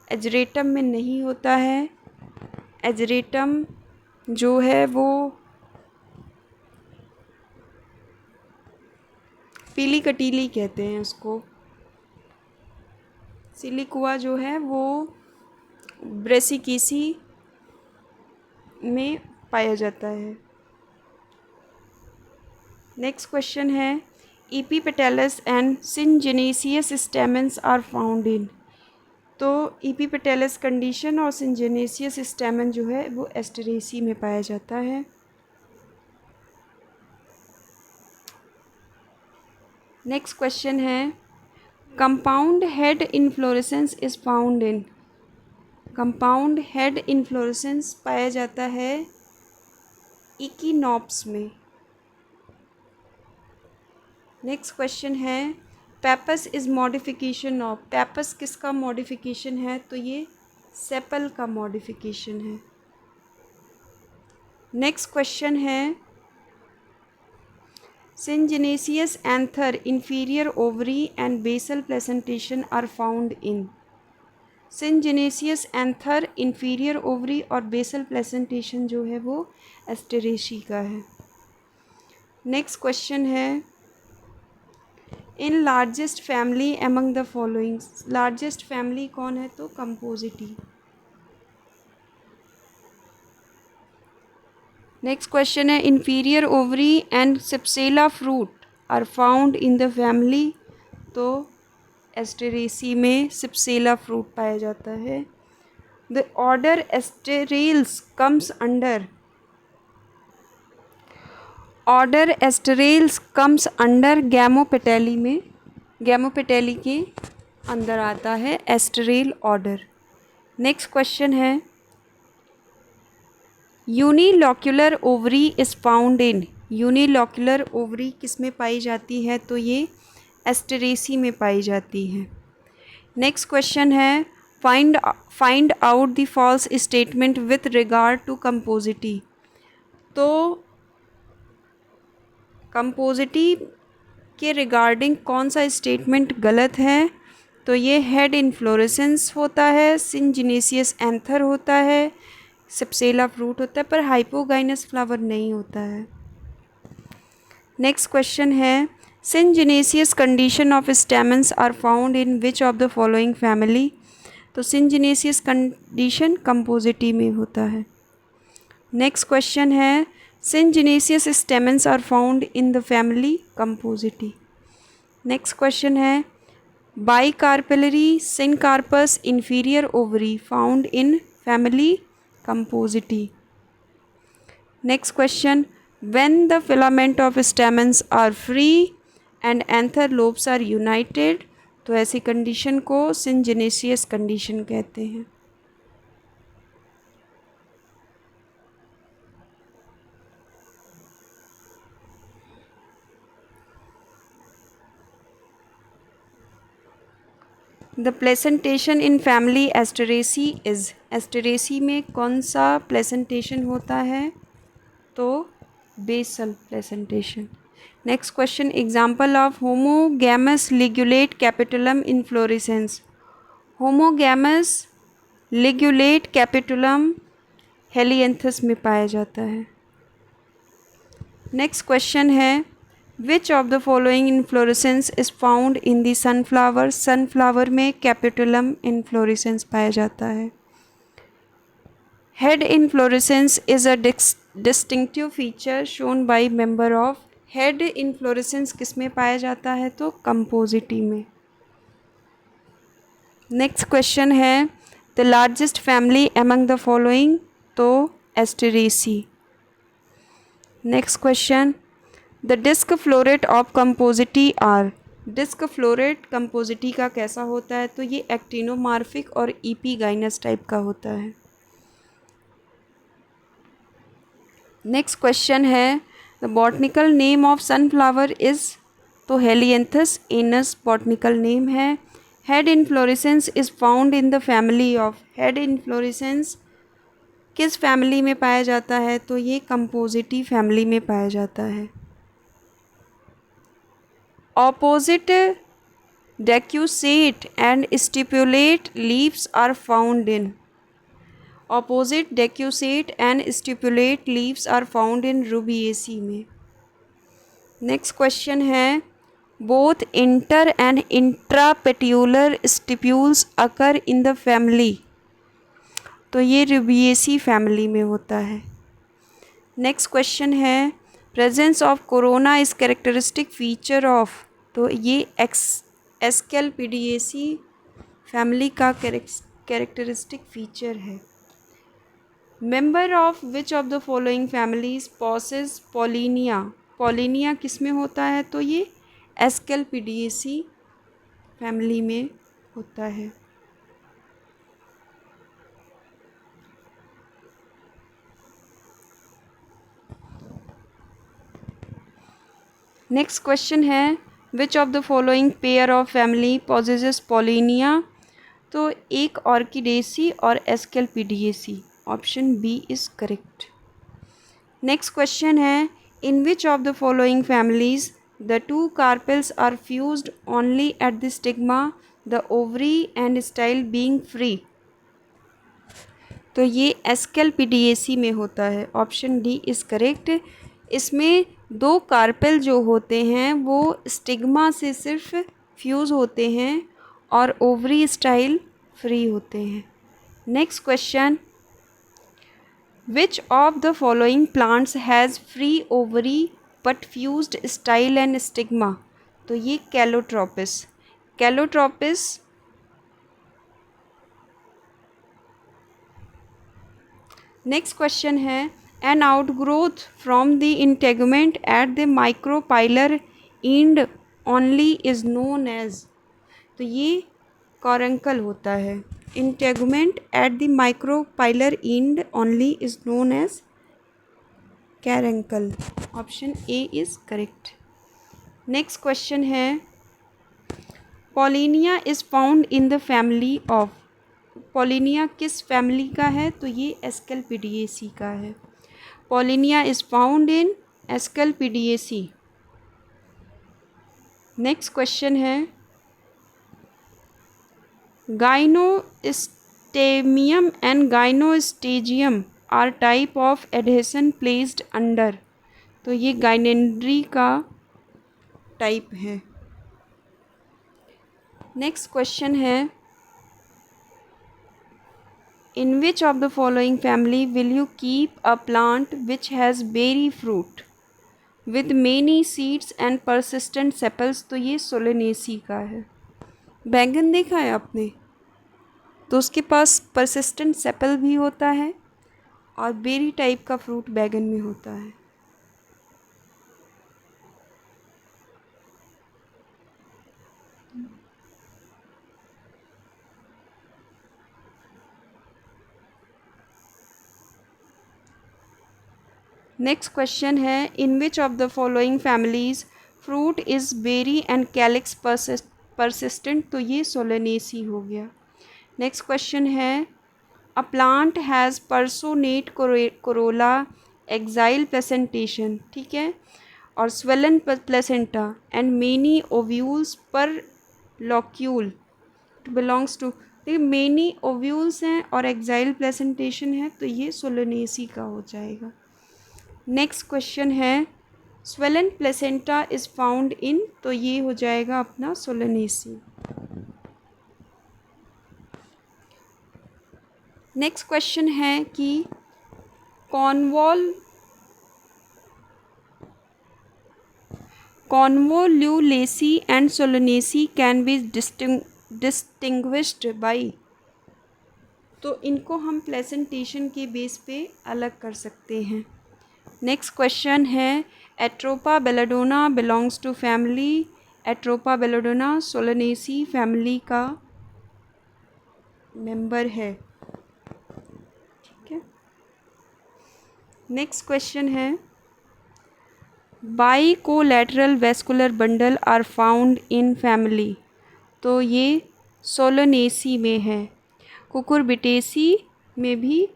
एजरेटम में नहीं होता है. एजरेटम जो है वो पीली कटीली कहते हैं उसको. सिलिकुआ जो है वो ब्रेसिकेसी में पाया जाता है. नेक्स्ट क्वेश्चन है epipetalous and syngenesious stamens are found in. तो ईपीपेटैलस कंडीशन और सिंजेनेसियस स्टेमन जो है वो एस्टेरेसी में पाया जाता है. नेक्स्ट क्वेश्चन है compound head inflorescence is found in. Compound head inflorescence पाया जाता है इकिनॉप्स में. नेक्स्ट क्वेश्चन है pappus is modification of. Pappus किसका मॉडिफिकेशन है? तो ये सेपल का मॉडिफिकेशन है. नेक्स्ट क्वेश्चन है syngenesious anther inferior ovary and basal placentation are found in. Syngenesious anther inferior ovary और बेसल प्लेसेंटेशन जो है वो एस्टेरेसी का है. नेक्स्ट क्वेश्चन है in largest family among the following. Largest family कौन है? तो कंपोजिटी. नेक्स्ट क्वेश्चन है inferior ovary and cypsela fruit are found in the family. तो एस्टेरेसी में सिप्सेला फ्रूट पाया जाता है. The order Asterales comes under. Order Asterales comes under गैमोपेटेली में. गैमोपेटेली के अंदर आता है एस्टेरेल ऑर्डर. नेक्स्ट क्वेश्चन है unilocular ovary is found in. Unilocular ovary किस में पाई जाती है? तो ये एस्टेरेसी में पाई जाती है. नेक्स्ट क्वेश्चन है find out the false statement with regard to compositae. तो कंपोजिटी के रिगार्डिंग कौन सा स्टेटमेंट गलत है? तो ये हेड इन्फ्लोरेसेंस होता है, सिंजेनेसियस एंथर होता है, सिप्सेला फ्रूट होता है, पर हाइपोगाइनस फ्लावर नहीं होता है. नेक्स्ट क्वेश्चन है syngenesious condition of stamens are found in which of the following family. तो सिंजेनेसियस कंडीशन कंपोजिटी में होता है. नेक्स्ट क्वेश्चन है syngenesious stamens are found in the family Compositae. Next question है bicarpellary syncarpous inferior ovary found in family Compositae. Next question when the filament of stamens are free and anther lobes are united. तो ऐसी condition को syngenesious condition कहते हैं. The placentation in family Asteraceae is. Asteraceae में कौन सा placentation होता है? तो basal placentation. Next question example of homogamous ligulate capitulum inflorescence. Homogamous ligulate capitulum Helianthus में पाया जाता है. नेक्स्ट क्वेश्चन है which of the following inflorescence is found in the sunflower. Sunflower में कैपिटुलम इन्फ्लोरेसेंस पाया जाता है. Head inflorescence is a distinctive feature shown by member of. Head inflorescence किस में पाया जाता है? तो कंपोजिटी में. नेक्स्ट क्वेश्चन है the largest family among the following. तो Asteraceae. Next question the disc floret of Compositae are. Disc floret Compositae का कैसा होता है? तो ये एक्टिनोमार्फिक और ईपीगाइनस टाइप का होता है. नेक्स्ट क्वेश्चन है the botanical name of sunflower is, तो हेलियंथस एनस बॉटनिकल नेम है। Head inflorescence is found in the family of, head inflorescence किस फैमिली में पाया जाता है, तो ये कंपोजिटी फैमिली में पाया जाता है। Opposite decussate and stipulate leaves are found in, opposite decussate and stipulate leaves are found in Rubiaceae में। नेक्स्ट क्वेश्चन है, both inter and intrapetiolar stipules occur in the family, तो ये रूबिएसी फैमिली में होता है। नेक्स्ट क्वेश्चन है, presence of corona is characteristic feature of, तो ये एस्केल्पिडिएसी फैमिली का कैरेक्टरिस्टिक फीचर है। Member of which of the following families possess pollinia, pollinia किस में होता है, तो ये एस्केल्पिडिएसी फैमिली में होता है। नेक्स्ट क्वेश्चन है, which of the following pair of family possesses pollinia, तो एक ऑर्किडेसी और Asclepiadaceae, option B is correct. Next question है, in which of the following families the two carpels are fused only at the stigma, the ovary and style being free, तो ये एस्केल्पिडिएसी में होता है, option D is correct. इसमें दो carpel जो होते हैं वो स्टिग्मा से सिर्फ फ्यूज़ होते हैं और ओवरी स्टाइल फ्री होते हैं। Next question, which of the following plants has free ovary but fused style and stigma, तो ये कैलोट्रोपिस, कैलोट्रोपिस नेक्स्ट क्वेश्चन है, an outgrowth from the integument at the micropylar end only is known as, तो ये caruncle होता है। Integument at the micropylar end only is known as caruncle, option A is correct. Next question है, pollinia is found in the family of, pollinia किस family का है, तो ये एस्केल्पिडिएसी का है। Pollinia is found in Asclepiadaceae. Next question है, gynostemium and gynostegium are type of adhesion placed under, तो ये गाइनेंड्री का टाइप है। नेक्स्ट क्वेश्चन है, in which of the following family will you keep a plant which has berry fruit with many seeds and persistent sepals, तो ये Solanaceae का है। बैंगन देखा है आपने, तो उसके पास persistent सेपल भी होता है और बेरी टाइप का फ्रूट बैंगन में होता है। नेक्स्ट क्वेश्चन है, in which of the following families fruit is berry and calyx persistent, तो ये सोलेनेसी हो गया। नेक्स्ट क्वेश्चन है, a plant has personate corolla axile placentation, ठीक है, और swollen placenta and many ovules per locule belongs to, देखिए many ovules हैं और एक्साइल प्लेसेंटेशन है, तो ये सोलेनेसी का हो जाएगा। नेक्स्ट क्वेश्चन है, swollen placenta is found in, तो ये हो जाएगा अपना सोलेनेसी। नेक्स्ट क्वेश्चन है कि Convolvulaceae and Solanaceae can be distinguished by, तो इनको हम प्लेसेंटेशन के बेस पे अलग कर सकते हैं। नेक्स्ट क्वेश्चन है, atropa belladonna belongs to family, atropa belladonna solanaceae family का मेंबर है, ठीक है। नेक्स्ट क्वेश्चन है, bicollateral vascular bundle are found in family, तो ये सोलोनेसी में है। कुकुरबिटेसी में भी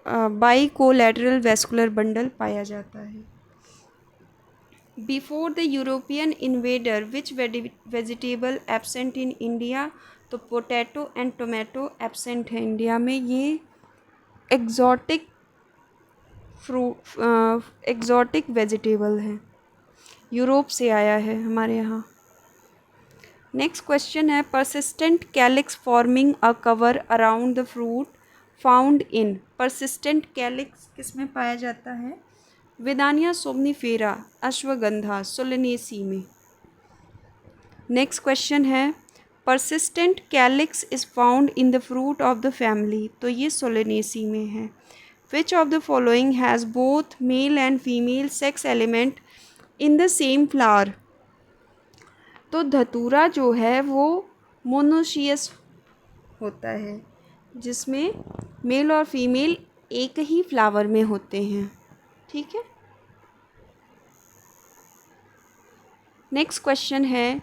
बाई कोलैटरल वेस्कुलर बंडल पाया जाता है। Before the European invader which vegetable absent in India, तो पोटैटो एंड टोमेटो एब्सेंट है इंडिया में। ये एग्जॉटिक एग्जॉटिक वेजिटेबल है, यूरोप से आया है हमारे यहाँ। नेक्स्ट क्वेश्चन है, persistent calyx forming a cover around the fruit found in. Persistent calyx किस में पाया जाता है? विदानिया सोमनीफेरा, अश्वगंधा, सोलेनेसी में। नेक्स्ट क्वेश्चन है, persistent calyx is found in the fruit of the family, तो ये सोलेनेसी में है। Which of the following has both male and female sex element in the same flower, तो धतूरा जो है वो मोनोशियस होता है, जिसमें मेल और फीमेल एक ही फ्लावर में होते हैं। ठीक है। नेक्स्ट क्वेश्चन है,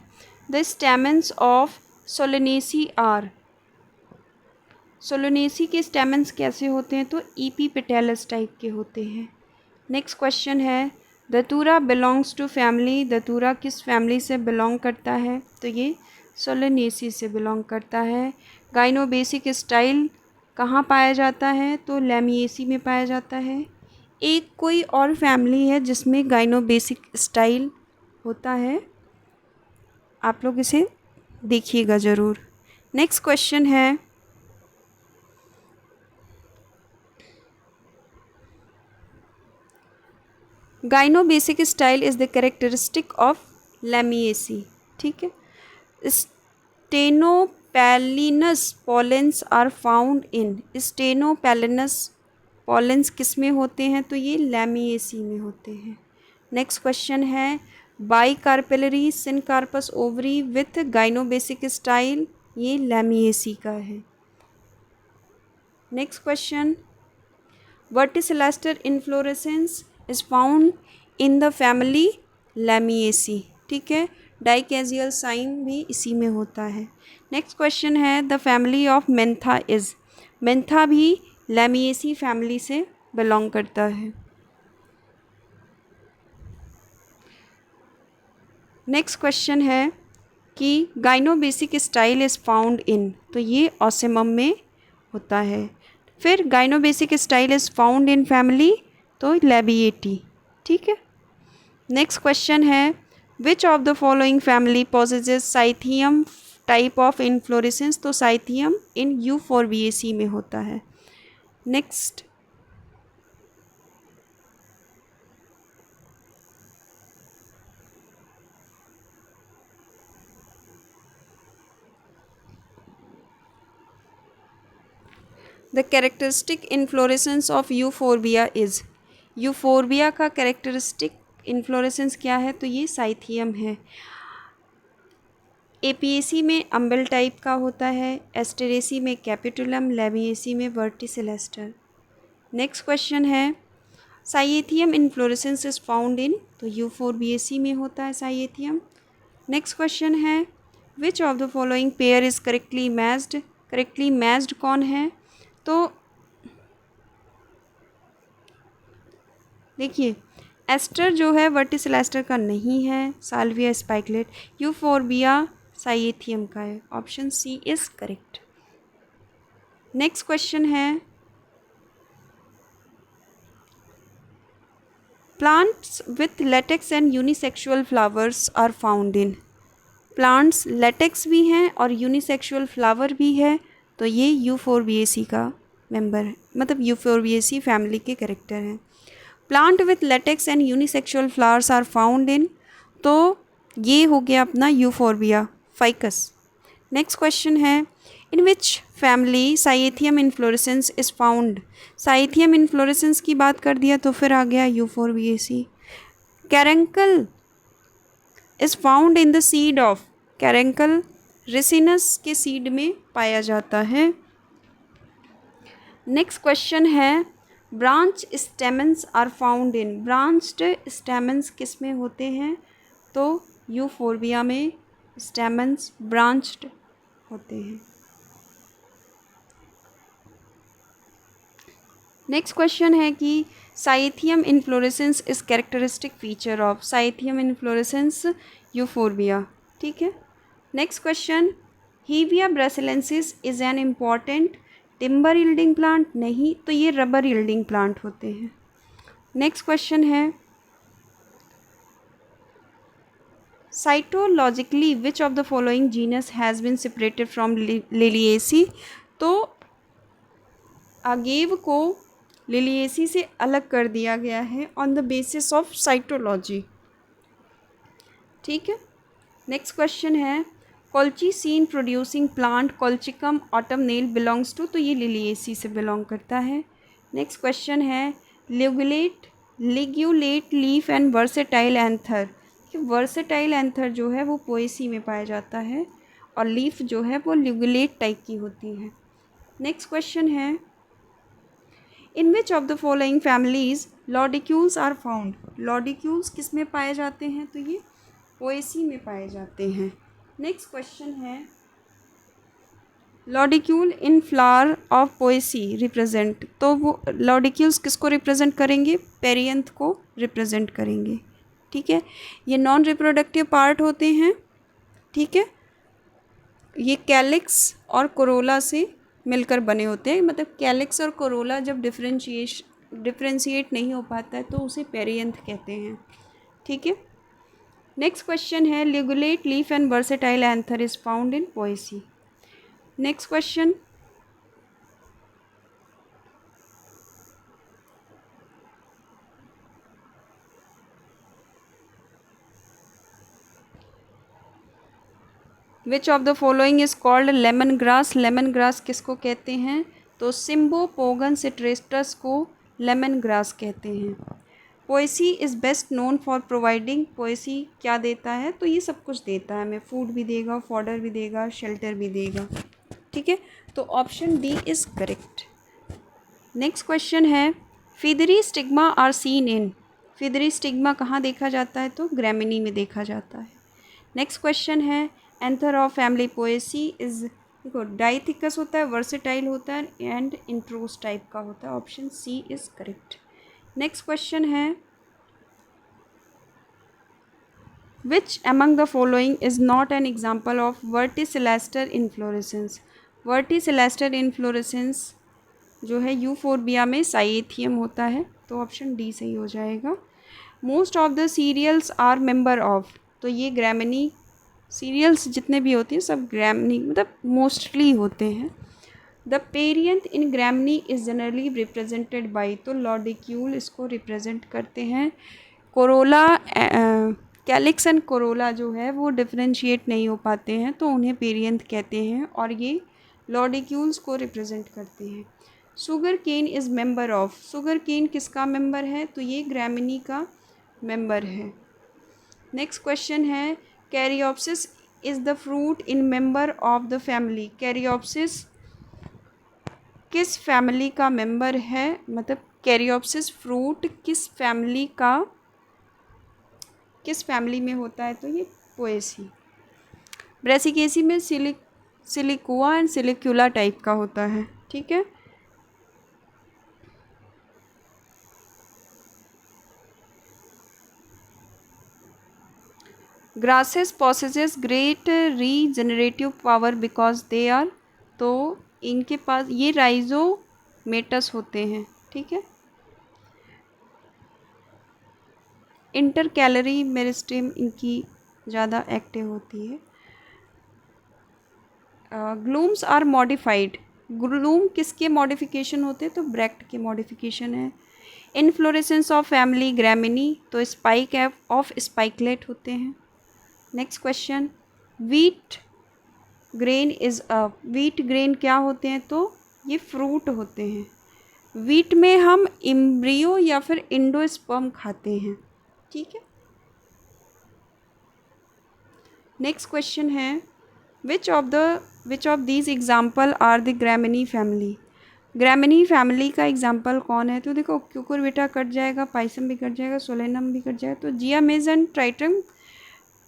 the stamens of solanaceae are. Solanaceae के स्टेमेंस कैसे होते हैं? तो ईपीपेटैलस टाइप के होते हैं। नेक्स्ट क्वेश्चन है, धतूरा बिलोंग्स टू फैमिली। धतूरा किस फैमिली से बिलोंग करता है? तो ये सोलेनेसी से बिलोंग करता है। गाइनोबेसिक स्टाइल कहाँ पाया जाता है? तो लैमिएसी में पाया जाता है। एक कोई और फैमिली है जिसमें गाइनोबेसिक स्टाइल होता है, आप लोग इसे देखिएगा ज़रूर। नेक्स्ट क्वेश्चन है, gynobasic style is the characteristic of Lamiaceae. ठीक है। Stenopalynous pollens are found in. Stenopalynous pollens किस में होते हैं? तो ये लैमिएसी में होते हैं। नेक्स्ट क्वेश्चन है, bicarpellary syncarpous ovary with gynobasic style, ये लैमिएसी का है। Next question, verticillaster inflorescence is found in the family Lamiaceae. ठीक है। डाइकेजियल साइन भी इसी में होता है। नेक्स्ट क्वेश्चन है, the family of Mentha is. Mentha भी लैमिएसी फैमिली से बिलोंग करता है। नेक्स्ट क्वेश्चन है कि gynobasic style is found in, तो ये ऑसिमम में होता है। फिर gynobasic style is found in family, तो लैबिएटी। ठीक है। नेक्स्ट क्वेश्चन है, which of the following family possesses cyathium type of inflorescence, तो साइथियम इन यूफोरबिएसी में होता है। Next, the characteristic inflorescence of Euphorbia is. Euphorbia का कैरेक्टरिस्टिक इन्फ्लोरेसेंस क्या है? तो ये साइथियम है। एपीएसी में अम्बेल टाइप का होता है, एस्टेरेसी में कैपिटुलम, लैमिएसी में वर्टिसिलेस्टर। नेक्स्ट क्वेश्चन है, साइएथियम इन्फ्लोरेसेंस इज फाउंड इन, तो यूफोरबिएसी में होता है साइएथियम। नेक्स्ट क्वेश्चन है, which of the following pair is correctly matched. Correctly matched कौन है? तो देखिए, एस्टर जो है वर्टिसिलेस्टर का नहीं है, साल्विया स्पाइकलेट। यूफोरबिया साइएथियम का है। Option C is correct. Next question है, plants with latex and unisexual flowers are found in. Plants latex भी हैं और यूनिसेक्सुअल फ्लावर भी है, तो ये यूफोरबिएसी का मेंबर है, मतलब यूफोरबिएसी फैमिली के कैरेक्टर हैं। Plant with latex and unisexual flowers are found in, तो ये हो गया अपना यूफोरबिया फाइकस। नेक्स्ट क्वेश्चन है, in which family cyathium inflorescence is found. Cyathium inflorescence की बात कर दिया तो फिर आ गया Euphorbiaceae. Caruncle is found in the seed of. Caruncle Ricinus के सीड में पाया जाता है। नेक्स्ट क्वेश्चन है, branch stamens are found in, branched stamens किस में होते हैं? तो यूफोर्बिया में स्टेमन्स ब्रांच्ड होते हैं। नेक्स्ट क्वेश्चन है कि cyathium inflorescence is characteristic feature of, cyathium inflorescence Euphorbia, ठीक है। Next question, Hevea brasiliensis is an important timber yielding plant, नहीं, तो ये रबर यील्डिंग प्लांट होते हैं। नेक्स्ट क्वेश्चन है cytologically which of the following genus has been separated from Liliaceae, तो Agave को लिलिएसी से अलग कर दिया गया है on the basis of cytology, ठीक है। नेक्स्ट क्वेश्चन है colchicine producing plant Colchicum autumnale belongs to, तो ये लिलिएसी से बिलोंग करता है। नेक्स्ट क्वेश्चन है ligulate leaf and versatile anther, versatile anther जो है वो पोएसी में पाया जाता है और लीफ जो है वो लिग्यूलेट टाइप की होती है। नेक्स्ट क्वेश्चन है in which of the following families lodicules are found, lodicules किस में पाए जाते हैं? तो ये पोएसी में पाए जाते हैं। नेक्स्ट क्वेश्चन है लॉडिक्यूल इन फ्लावर ऑफ पोएसी रिप्रेजेंट, तो वो लॉडिक्यूल्स किसको रिप्रेजेंट करेंगे? पेरियंथ को रिप्रेजेंट करेंगे, ठीक है। ये नॉन रिप्रोडक्टिव पार्ट होते हैं, ठीक है। ये कैलिक्स और कोरोला से मिलकर बने होते हैं, मतलब कैलिक्स और कोरोला जब डिफ्रेंशिएट नहीं हो पाता है तो उसे पेरियंथ कहते हैं, ठीक है। नेक्स्ट क्वेश्चन है ligulate leaf and versatile anther is found in Poaceae. Next question which of the following is called lemon grass, lemon grass किसको कहते हैं? तो सिम्बोपोगन सिट्रेस्टस को लेमन ग्रास कहते हैं। Poaceae is best known for providing, Poaceae क्या देता है? तो ये सब कुछ देता है, हमें फूड भी देगा, फॉडर भी देगा, शेल्टर भी देगा, ठीक है। तो option D is correct. Next question है feathery stigma are seen in, feathery stigma कहाँ देखा जाता है? तो ग्रैमिनी में देखा जाता है। नेक्स्ट क्वेश्चन है anther of family Poaceae is, देखो डाइथिकस होता है, वर्सेटाइल होता है एंड इंट्रोस टाइप का होता है, option C is correct. Next question है which among the following is not an example of verticillaster inflorescence, verticillaster inflorescence जो है यूफोर्बिया में साइथियम होता है, तो ऑप्शन डी सही हो जाएगा। Most of the cereals are member of, तो ये ग्रैमिनी सीरियल्स जितने भी होते हैं सब ग्रैमिनी मतलब मोस्टली होते हैं। The perianth in Gramineae is generally represented by, तो लॉडिक्यूल इसको रिप्रेजेंट करते हैं। कोरोला कैलिक्स एंड कोरोला जो है वो डिफ्रेंशिएट नहीं हो पाते हैं तो उन्हें पेरियंथ कहते हैं और ये लॉडिक्यूल्स को रिप्रेजेंट करते हैं। Sugar cane is member of, sugar cane किसका मेंबर है? तो ये ग्रैमिनी का मेंबर है। नेक्स्ट क्वेश्चन है caryopsis is the fruit in member of the family, caryopsis किस फैमिली का मेंबर है? मतलब कैरियोप्सिस फ्रूट किस फैमिली में होता है? तो ये पोएसी। ब्रेसिकेसी में सिलिकुआ एंड सिलिक्यूला टाइप का होता है, ठीक है। Grasses possesses great regenerative power because they are, तो इनके पास ये राइजोमेटस होते हैं, ठीक है। इंटर कैलरी मेरिस्टेम इनकी ज़्यादा एक्टिव होती है। ग्लूम्स आर मॉडिफाइड, ग्लूम किसके मॉडिफिकेशन होते हैं? तो ब्रैक्ट के मॉडिफिकेशन है। इनफ्लोरेसेंस ऑफ फैमिली ग्रैमिनी, तो स्पाइक ऑफ स्पाइकलेट होते हैं। Next question wheat grain is a, wheat grain क्या होते हैं? तो ये फ्रूट होते हैं। व्हीट में हम एम्ब्रियो या फिर इंडोस्पर्म खाते हैं, ठीक है। नेक्स्ट क्वेश्चन है which of these example are the Gramineae family, Gramineae family का एग्जाम्पल कौन है? तो देखो क्यूकुरबिटा कट जाएगा, पाइसम भी कट जाएगा, सोलेनम भी कट जाएगा, तो Zea mays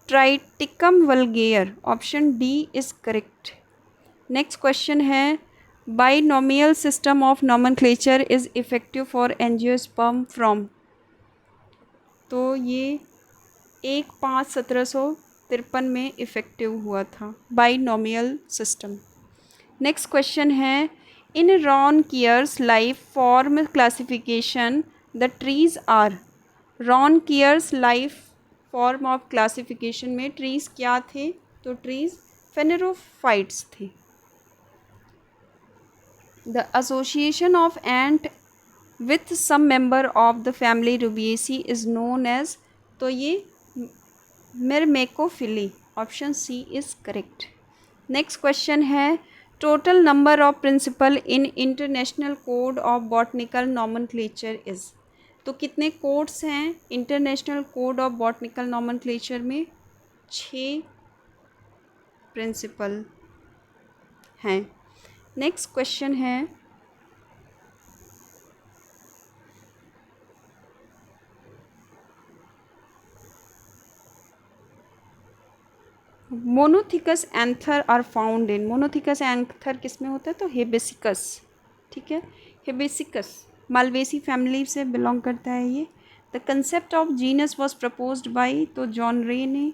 Triticum vulgare, option D is correct. Next question है binomial system of nomenclature is effective for angiosperm from. तो ये 1/5/1753 में इफेक्टिव हुआ था बाइनोमियल सिस्टम। नेक्स्ट क्वेश्चन है in Raunkiaer's life form classification the trees are. Raunkiaer's life form of classification में trees क्या थे? तो ट्रीज फेनेरोफाइट्स थे। The association of ant with some member of the family Rubiaceae is known as. तो ये myrmecophily, option C is correct. Next question है total number of principle in international code of botanical nomenclature is. तो कितने codes हैं international code of botanical nomenclature में? 6 principle हैं। Next question है monothecous anther are found in. Monothecous anther किस में होता है? तो हिबिस्कस, ठीक है, हिबिस्कस मालवेसी फैमिली से बिलोंग करता है ये। The concept of genus was proposed by, तो जॉन रे ने,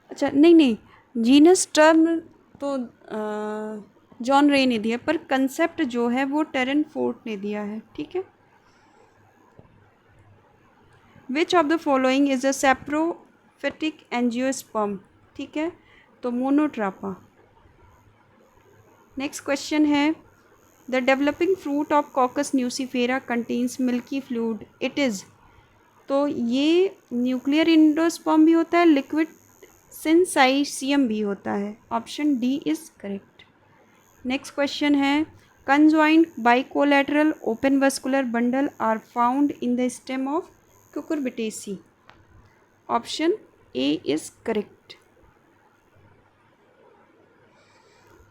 अच्छा नहीं जीनस टर्म तो जॉन रे ने दिया, पर कंसेप्ट जो है वो टेरन फोर्ट ने दिया है, ठीक है। Which of the following is a saprophytic angiosperm, ठीक है, तो मोनोट्रापा। नेक्स्ट क्वेश्चन है the developing fruit of caucus nucifera contains milky fluid, it is. तो ये न्यूक्लियर एंडोस्पर्म भी होता है, लिक्विड सिंसाइसियम भी होता है, option D is correct. Next question है conjoint bicollateral open vascular bundle are found in the stem of Cucurbitaceae, option A is correct.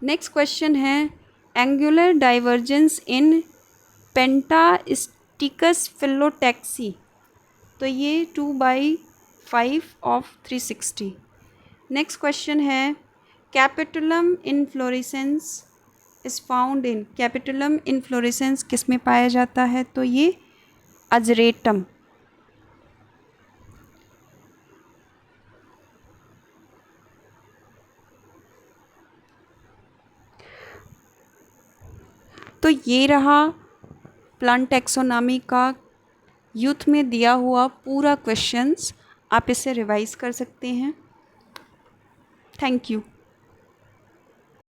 Next question है angular divergence in pentastichous phyllotaxy, तो ये 2/5 ऑफ 360। नेक्स्ट क्वेश्चन है capitulum inflorescence is found in. Capitulum inflorescence किस में पाया जाता है? तो ये अजरेटम। तो ये रहा प्लांट टैक्सोनॉमी का यूथ में दिया हुआ पूरा क्वेश्चंस, आप इसे रिवाइज कर सकते हैं। Thank you.